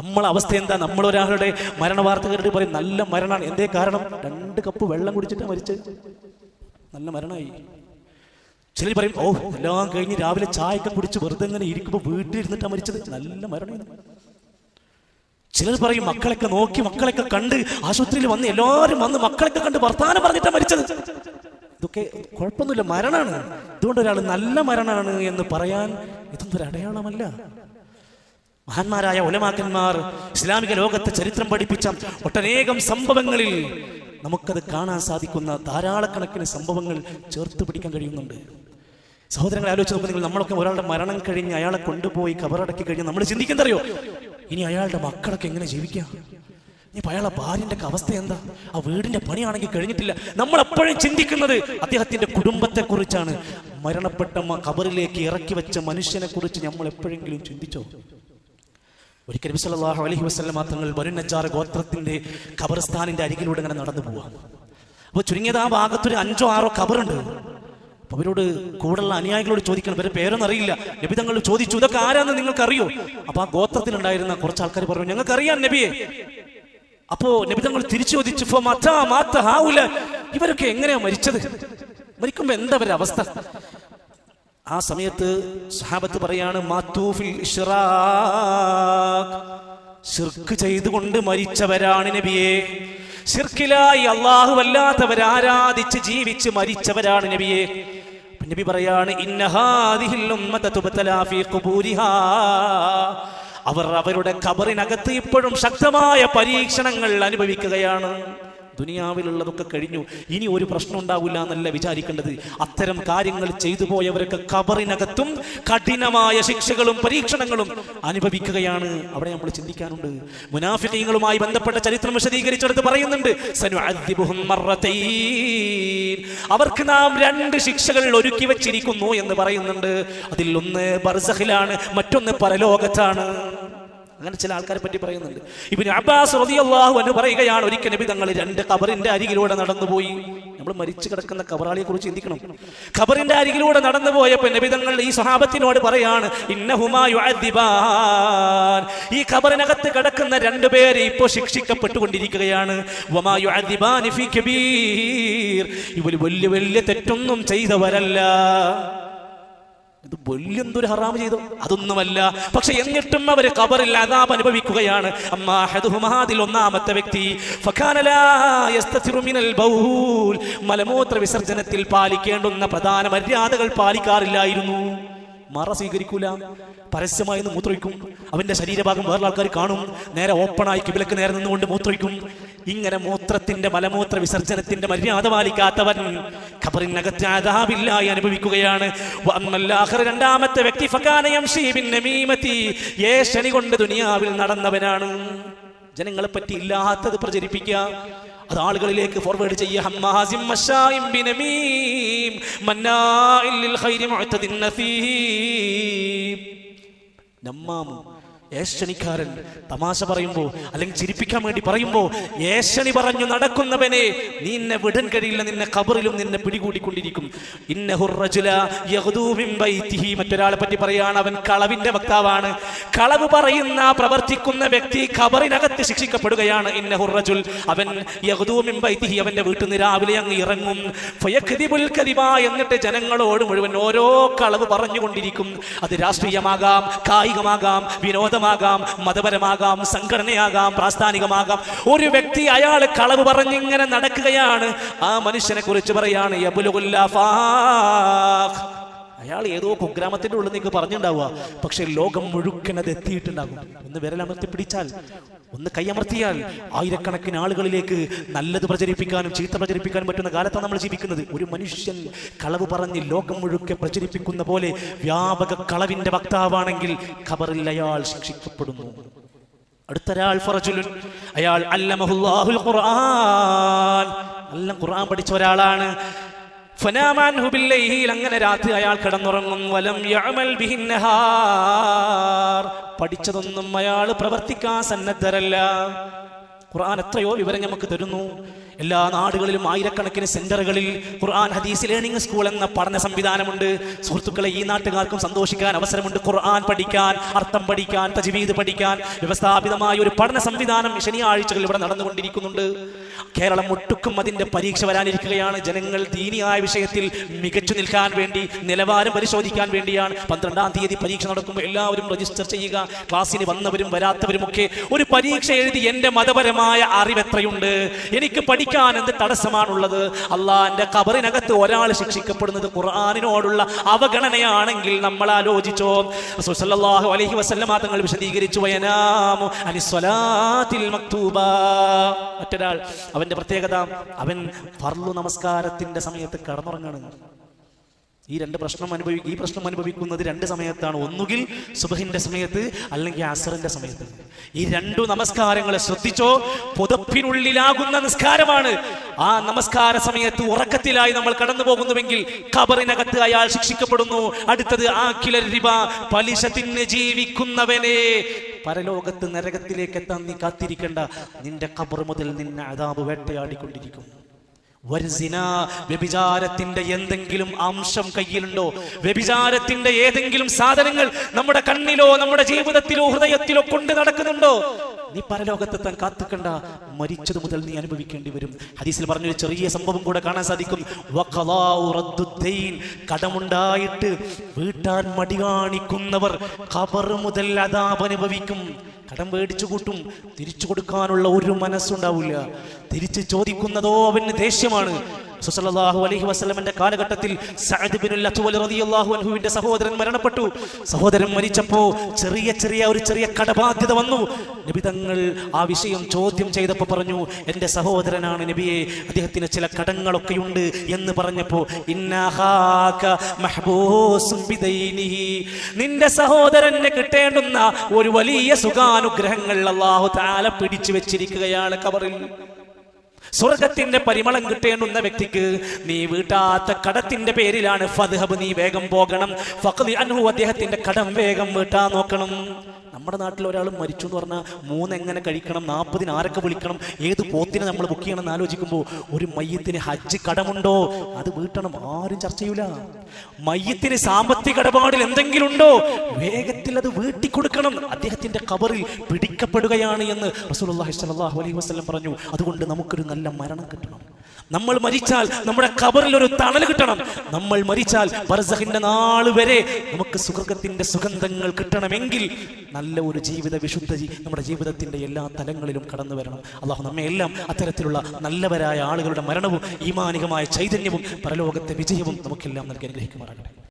നമ്മളെ അവസ്ഥ എന്താ? നമ്മളൊരാളുടെ മരണ വാർത്ത കേട്ടിട്ട് പറയും നല്ല മരണമാണ്. എന്തേ കാരണം? 2 കപ്പ് വെള്ളം കുടിച്ചിട്ടാണ് മരിച്ചത്, നല്ല മരണമായി. ചിലർ പറയും ഓ എല്ലാം കഴിഞ്ഞ് രാവിലെ ചായയൊക്കെ കുടിച്ച് വെറുതെ ഇങ്ങനെ ഇരിക്കുമ്പോൾ വീട്ടിലിരുന്നിട്ടാണ് മരിച്ചത്, നല്ല മരണം. ചിലർ പറയും മക്കളൊക്കെ നോക്കി മക്കളൊക്കെ കണ്ട് ആശുപത്രിയിൽ വന്ന് എല്ലാവരും വന്ന് മക്കളൊക്കെ കണ്ട് വർത്താനം പറഞ്ഞിട്ടാണ് മരിച്ചത്. ഇതൊക്കെ കുഴപ്പമൊന്നുമില്ല, മരണമാണ്. ഇതുകൊണ്ട് ഒരാൾ നല്ല മരണമാണ് എന്ന് പറയാൻ ഇതൊന്നും ഒരു അടയാളമല്ല. മഹാന്മാരായ ഉലമാക്കന്മാർ ഇസ്ലാമിക ലോകത്തെ ചരിത്രം പഠിപ്പിച്ച ഒട്ടനേകം സംഭവങ്ങളിൽ നമുക്കത് കാണാൻ സാധിക്കുന്ന ധാരാളക്കണക്കിന് സംഭവങ്ങൾ ചേർത്ത് പിടിക്കാൻ കഴിയുന്നുണ്ട്. സഹോദരങ്ങളെ ആലോചിച്ച് നോക്കുക, നമ്മളൊക്കെ ഒരാളുടെ മരണം കഴിഞ്ഞ് അയാളെ കൊണ്ടുപോയി കബറടക്കി കഴിഞ്ഞ് നമ്മൾ ചിന്തിക്കുന്നറിയോ, ഇനി അയാളുടെ മക്കളൊക്കെ എങ്ങനെ ജീവിക്കാം, ഇനിയിപ്പോൾ അയാളെ ഭാര്യൻ്റെ അവസ്ഥ എന്താ, ആ വീടിന്റെ പണിയാണെങ്കിൽ കഴിഞ്ഞിട്ടില്ല. നമ്മൾ എപ്പോഴും ചിന്തിക്കുന്നത് അദ്ദേഹത്തിന്റെ കുടുംബത്തെക്കുറിച്ചാണ്. മരണപ്പെട്ട ഖബറിലേക്ക് ഇറക്കി വെച്ച മനുഷ്യനെ കുറിച്ച് നമ്മൾ എപ്പോഴെങ്കിലും ചിന്തിച്ചോ? ഒരിക്കൽ നബി സല്ലല്ലാഹു അലൈഹി വസല്ലം തങ്ങൾ ബനു നജ്ജാർ ഗോത്രത്തിന്റെ ഖബർസ്ഥാനിന്റെ അരികിലൂടെ ഇങ്ങനെ നടന്നു പോവാം. അപ്പോൾ ചുരുങ്ങിയത് ആ ഭാഗത്തൊരു 5 or 6 ഖബറുണ്ട്. അപ്പോൾ അവരോട് കൂടെയുള്ള അനുയായികളോട് ചോദിക്കണം, ഇവരെ പേരൊന്നും അറിയില്ല. നബി തങ്ങൾ ചോദിച്ചു, ഇതൊക്കെ ആരാന്ന് നിങ്ങൾക്കറിയോ? അപ്പോൾ ആ ഗോത്രത്തിലുണ്ടായിരുന്ന കുറച്ച് ആൾക്കാർ പറഞ്ഞു, ഞങ്ങൾക്കറിയാം നബിയെ. അപ്പോ നബി തങ്ങൾ തിരിച്ചു ചോദിച്ചു, ഇവരൊക്കെ എങ്ങനെയാ മരിച്ചത്? മരിക്കുമ്പോ എന്താ അവരുടെ അവസ്ഥ? ആ സമയത്ത് സഹാബത്ത് പറയാണ്, ശിർക്ക് ചെയ്തുകൊണ്ട് മരിച്ചവരാണ് നബിയെ. ശിർക്കിലായി അല്ലാഹുവല്ലാത്തവരെ ആരാധിച്ച് ജീവിച്ച് മരിച്ചവരാണ് നബിയെ. നബി പറയാണ്, അവർ അവരുടെ ഖബറിനകത്ത് ഇപ്പോഴും ശക്തമായ പരീക്ഷണങ്ങൾ അനുഭവിക്കുകയാണ്. ദുനിയാവിലുള്ളതൊക്കെ കഴിഞ്ഞു, ഇനി ഒരു പ്രശ്നം ഉണ്ടാവില്ല എന്നല്ല വിചാരിക്കേണ്ടത്. അത്തരം കാര്യങ്ങൾ ചെയ്തു പോയവരൊക്കെ ഖബറിനകത്തും കഠിനമായ ശിക്ഷകളും പരീക്ഷണങ്ങളും അനുഭവിക്കുകയാണ്. അവിടെ നമ്മൾ ചിന്തിക്കാനുണ്ട്. മുനാഫിഖീങ്ങളുമായി ബന്ധപ്പെട്ട ചരിത്രം വിശദീകരിച്ചെടുത്ത് പറയുന്നുണ്ട്, സനുഅദ്ദിബുഹും മർറതൈൻ, അവർക്ക് നാം 2 ശിക്ഷകൾ ഒരുക്കി വെച്ചിരിക്കുന്നു എന്ന് പറയുന്നുണ്ട്. അതിൽ ഒന്ന് ബർസഖിലാണ്, മറ്റൊന്ന് പരലോകത്താണ്. അങ്ങനെ ചില ആൾക്കാരെ പറ്റി പറയുന്നുണ്ട്. ഇബ്നു അബ്ബാസ് റളിയല്ലാഹു അൻഹു പറയുകയാണ്, ഒരിക്കൽ നബി തങ്ങൾ 2 ഖബറിന്റെ അരികിലൂടെ നടന്നുപോയി. നമ്മൾ മരിച്ചു കിടക്കുന്ന ഖബറാളിയെ കുറിച്ച് ചിന്തിക്കണം. ഖബറിന്റെ അരികിലൂടെ നടന്നു പോയപ്പോൾ നബി തങ്ങൾ ഈ സ്വഹാബത്തിനോട് പറയാണ്, ഇന്നഹുമാ യുഅദ്ദിബാൻ, ഈ ഖബറിനകത്ത് കിടക്കുന്ന 2 പേര് ഇപ്പോൾ ശിക്ഷിക്കപ്പെട്ടുകൊണ്ടിരിക്കുകയാണ്. വമാ യുഅദ്ദിബാനി ഫീ കബീർ, ഇവർ വലിയ വലിയ തെറ്റൊന്നും ചെയ്തവരല്ല. ഇത് വലിയൊരു ഹറാം ചെയ്തു അതൊന്നുമല്ല, പക്ഷെ എന്നിട്ടും അവർ ഖബറിൽ അദാബ് അനുഭവിക്കുകയാണ്. അതിൽ ഒന്നാമത്തെ വ്യക്തി മലമൂത്ര വിസർജനത്തിൽ പാലിക്കേണ്ടുന്ന പ്രധാന മര്യാദകൾ പാലിക്കാറില്ലായിരുന്നു. മറ സ്വീകരിക്കൂല, പരസ്യമായി നിന്ന് മൂത്രമൊഴിക്കും. അവന്റെ ശരീരഭാഗം വേറെ ആൾക്കാർ കാണും. നേരെ ഓപ്പണായി കിബിലക്ക് നേരെ നിന്നുകൊണ്ട് മൂത്രമൊഴിക്കും. ഇങ്ങനെ മൂത്രത്തിന്റെ മലമൂത്ര വിസർജനത്തിന്റെ മര്യാദ പാലിക്കാത്തവൻ ഖബറിനകത്ത് അദാബില്ലായി അനുഭവിക്കുകയാണ്. രണ്ടാമത്തെ വ്യക്തി ഏഷണി കൊണ്ട് ദുനിയാവിൽ നടന്നവനാണ്. ജനങ്ങളെ പറ്റി ഇല്ലാത്തത് പ്രചരിപ്പിക്കുക, അത് ആളുകളിലേക്ക് ഫോർവേഡ് ചെയ്യുക. ഏഷണിക്കാരൻ തമാശ പറയുമ്പോ അല്ലെങ്കിൽ ചിരിപ്പിക്കാൻ വേണ്ടി പറയുമ്പോ ഏഷണി പറഞ്ഞു നടക്കുന്നവനെ നിന്നെ വിടാൻ കഴിയില്ല, നിന്നെ ഖബറിലും നിന്നെ പിടികൂടിക്കൊണ്ടിരിക്കും. മറ്റൊരാളെ പറ്റി പറയാണ്, അവൻ കളവിന്റെ വക്താവാണ്. കളവ് പറയുന്ന പ്രവർത്തിക്കുന്ന വ്യക്തി ഖബറിനകത്ത് ശിക്ഷിക്കപ്പെടുകയാണ്. ഇന്നഹുർ റജുൽ, അവൻ യഗ്ദൂ മിൻ ബൈതിഹി, അവന്റെ വീട്ടിൽ നിന്ന് രാവിലെ അങ്ങ് ഇറങ്ങും. ഫയക്ദിബുൽ കദിബ, എന്നിട്ട് ജനങ്ങളോട് മുഴുവൻ ഓരോ കളവ് പറഞ്ഞുകൊണ്ടിരിക്കും. അത് രാഷ്ട്രീയമാകാം, കായികമാകാം, വിനോദമാകാം, മതപരമാകാം, സംഘടനയാകാം, പ്രാസ്ഥാനികമാകാം. ഒരു വ്യക്തി അയാൾ കളവ് പറഞ്ഞിങ്ങനെ നടക്കുകയാണ്. ആ മനുഷ്യനെ കുറിച്ച് പറയാണ്, അയാൾ ഏതോ കുഗ്രാമത്തിന്റെ ഉള്ളിൽ നിങ്ങൾക്ക് പറഞ്ഞിട്ടുണ്ടാവുക, പക്ഷെ ലോകം മുഴുവൻ അത് എത്തിയിട്ടുണ്ടാകും. ഒന്ന് വിരലമർത്തി പിടിച്ചാൽ, ഒന്ന് കൈയമർത്തിയാൽ ആയിരക്കണക്കിന് ആളുകളിലേക്ക് നല്ലത് പ്രചരിപ്പിക്കാനും ചീത്ത പ്രചരിപ്പിക്കാനും പറ്റുന്ന കാലത്താണ് നമ്മൾ ജീവിക്കുന്നത്. ഒരു മനുഷ്യൻ കളവ് പറഞ്ഞ് ലോകം മുഴുവൻ പ്രചരിപ്പിക്കുന്ന പോലെ വ്യാപക കളവിന്റെ വക്താവാണെങ്കിൽ ഖബറിൽ അയാൾ ശിക്ഷിക്കപ്പെടുന്നു. അടുത്തൊരാൾ ഫറജുലുൻ, അയാൾ അല്ലമഹുല്ലാഹുൽ ഖുർആൻ, നല്ല ഖുർആൻ പഠിച്ച ഒരാളാണ്. ഫനാമാൻഹു ബില്ലൈൽ, അങ്ങനെ രാത്രി അയാൾ കിടന്നുറങ്ങും. വലം യഅമൽ ബിഹിൻ നഹാർ, പഠിച്ചതൊന്നും അയാൾ പ്രവർത്തിക്കാൻ സന്നദ്ധരല്ല. ഖുർആൻ എത്രയോ വിവരം നമുക്ക് തരുന്നു. എല്ലാ നാടുകളിലും ആയിരക്കണക്കിന് സെന്ററുകളിൽ ഖുർആൻ ഹദീസ് ലേണിംഗ് സ്കൂൾ എന്ന പഠന സംവിധാനമുണ്ട്. സുഹൃത്തുക്കളെ, ഈ നാട്ടുകാർക്കും സന്തോഷിക്കാൻ അവസരമുണ്ട്. ഖുർആൻ പഠിക്കാൻ, അർത്ഥം പഠിക്കാൻ, തജ്വീദ് പഠിക്കാൻ വ്യവസ്ഥാപിതമായ ഒരു പഠന സംവിധാനം ശനിയാഴ്ചകൾ ഇവിടെ നടന്നുകൊണ്ടിരിക്കുന്നുണ്ട്. കേരളം ഒട്ടുക്കും അതിന്റെ പരീക്ഷ വരാനിരിക്കുകയാണ്. ജനങ്ങൾ ദീനിയായ വിഷയത്തിൽ മികച്ചു നിൽക്കാൻ വേണ്ടി, നിലവാരം പരിശോധിക്കാൻ വേണ്ടിയാണ് 12-ാം തീയതി പരീക്ഷ നടക്കുമ്പോൾ എല്ലാവരും രജിസ്റ്റർ ചെയ്യുക. ക്ലാസ്സിന് വന്നവരും വരാത്തവരുമൊക്കെ ഒരു പരീക്ഷ എഴുതി എന്റെ മതപരമായ അറിവ് എത്രയുണ്ട്, എനിക്ക് പഠിക്കാൻ എന്ത് തടസ്സമാണുള്ളത്? അള്ളാന്റെ ഖബറിനകത്ത് ഒരാൾ ശിക്ഷിക്കപ്പെടുന്നത് ഖുർആനിനോടുള്ള അവഗണനയാണെങ്കിൽ നമ്മൾ ആലോചിച്ചോ. റസൂൽ സല്ലല്ലാഹു അലൈഹി വസല്ലം തങ്ങൾ വിശദീകരിച്ചു, വയനാമു അനിസ്വലാത്തിൽ മക്തൂബ. മറ്റൊരാൾ, അവന്റെ പ്രത്യേകത, അവൻ ഫർളു നമസ്കാരത്തിന്റെ സമയത്ത് കിടന്നുറങ്ങാണ്. ഈ പ്രശ്നം അനുഭവിക്കുന്നത് 2 സമയത്താണ്. ഒന്നുകിൽ സുബഹിന്റെ സമയത്ത്, അല്ലെങ്കിൽ അസറിന്റെ സമയത്ത്. ഈ 2 നമസ്കാരങ്ങളെ ശ്രദ്ധിച്ചോ. പുതപ്പിനുള്ളിലാകുന്ന നിസ്കാരമാണ്. ആ നമസ്കാര സമയത്ത് ഉറക്കത്തിലായി നമ്മൾ കടന്നു പോകുന്നുവെങ്കിൽ ഖബറിനകത്ത് അയാൾ ശിക്ഷിക്കപ്പെടുന്നു. അടുത്തത് ആക്കിലർ റിബ, പലിശ തിന്ന് ജീവിക്കുന്നവനെ പരലോകത്ത് നരകത്തിലേക്ക് എത്താൻ നീ കാത്തിരിക്കണ്ട. നിന്റെ ഖബർ മുതൽ നിന്നെ അദാബ് വേട്ടയാടിക്കൊണ്ടിരിക്കും. വ്യഭിചാരത്തിന്റെ എന്തെങ്കിലും അംശം കയ്യിലുണ്ടോ? വ്യഭിചാരത്തിന്റെ ഏതെങ്കിലും സാധനങ്ങൾ നമ്മുടെ കണ്ണിലോ നമ്മുടെ ജീവിതത്തിലോ ഹൃദയത്തിലോ കൊണ്ട് നടക്കുന്നുണ്ടോ? നീ പരലോകത്തെത്താൻ കാത്തുക്കണ്ട. മരിച്ചത് മുതൽ നീ അനുഭവിക്കേണ്ടി വരും. ഹദീസിൽ പറഞ്ഞൊരു ചെറിയ സംഭവം കൂടെ കാണാൻ സാധിക്കും. കടമുണ്ടായിട്ട് വീട്ടാൻ മടി കാണിക്കുന്നവർ ഖബർ മുതൽ അദാബ് അനുഭവിക്കും. കടം മേടിച്ചു കൂട്ടും, തിരിച്ചു കൊടുക്കാനുള്ള ഒരു മനസ്സുണ്ടാവില്ല. തിരിച്ചു ചോദിക്കുന്നതോ അവന് ദേഷ്യമാണ്. സല്ലല്ലാഹു അലൈഹി വസല്ലമയുടെ കാലഘട്ടത്തിൽ സഅദ് ഇബ്നുൽ അത്വൽ റളിയല്ലാഹു അൻഹുവിന്റെ സഹോദരൻ മരണപ്പെട്ടു. സഹോദരൻ മരിച്ചപ്പോൾ ചെറിയ കടബാധ്യത വന്നു. നബി തങ്ങൾ ആ വിഷയം ചോദ്യം ചെയ്തപ്പോൾ പറഞ്ഞു, എൻ്റെ സഹോദരനാണ് നബിയെ, അദ്ദേഹത്തിന് ചില കടങ്ങളൊക്കെയുണ്ട് എന്ന് പറഞ്ഞപ്പോൾ, ഇന്നഹാക മഹ്ബൂസും ബിദൈനിഹി, നിന്റെ സഹോദരന് കിട്ടേണ്ടുന്ന ഒരു വലിയ സുഖാനുഗ്രഹങ്ങൾ അല്ലാഹു തആല പിടിച്ചു വെച്ചിരിക്കുകയാണ് ഖബറിൽ. സ്വർഗത്തിന്റെ പരിമളം കിട്ടേണ്ടുന്ന വ്യക്തിക്ക് നീ വീട്ടാത്ത കടത്തിന്റെ പേരിലാണ് ഫദ്ഹബ്, നീ വേഗം പോകണം. ഫഖ്ദി അൻഹു, അദ്ദേഹത്തിന്റെ കടം വേഗം വീട്ടാൻ നോക്കണം. നമ്മുടെ നാട്ടിൽ ഒരാൾ മരിച്ചു എന്ന് പറഞ്ഞാൽ 3 എങ്ങനെ കഴിക്കണം, 40 ആരൊക്കെ വിളിക്കണം, ഏത് പോത്തിനെ നമ്മൾ ബുക്ക് ചെയ്യണം എന്ന് ആലോചിക്കുമ്പോൾ ഒരു മയ്യത്തിന് ഹജ്ജ് കടമുണ്ടോ, അത് വീട്ടണം. ആരും ചർച്ച ചെയ്യൂല. മയ്യത്തിന് സാമ്പത്തിക ഇടപാടിൽ എന്തെങ്കിലും ഉണ്ടോ, വേഗത്തിൽ അത് വീട്ടിക്കൊടുക്കണം. അദ്ദേഹത്തിന്റെ ഖബറിൽ പിടിക്കപ്പെടുകയാണ് എന്ന് റസൂലുള്ളാഹി സ്വല്ലല്ലാഹു അലൈഹി വസല്ലം പറഞ്ഞു. അതുകൊണ്ട് നമുക്കൊരു നല്ല മരണം കിട്ടണം. നമ്മൾ മരിച്ചാൽ നമ്മുടെ ഖബറിൽ ഒരു തണൽ കിട്ടണം. നമ്മൾ മരിച്ചാൽ ബർസഖിന്റെ നാൾ വരെ നമുക്ക് സുഖത്തിന്റെ സുഗന്ധങ്ങൾ കിട്ടണമെങ്കിൽ നല്ല ഒരു ജീവിത വിശുദ്ധി നമ്മുടെ ജീവിതത്തിന്റെ എല്ലാ തലങ്ങളിലും കടന്നു വരണം. അല്ലാഹു നമ്മെ എല്ലാം അത്തരത്തിലുള്ള നല്ലവരായ ആളുകളുടെ മരണവും ഈമാനികമായ ചൈതന്യവും പരലോകത്തെ വിജയവും നമുക്കെല്ലാം നൽകി അനുഗ്രഹിക്കുമാറാകട്ടെ.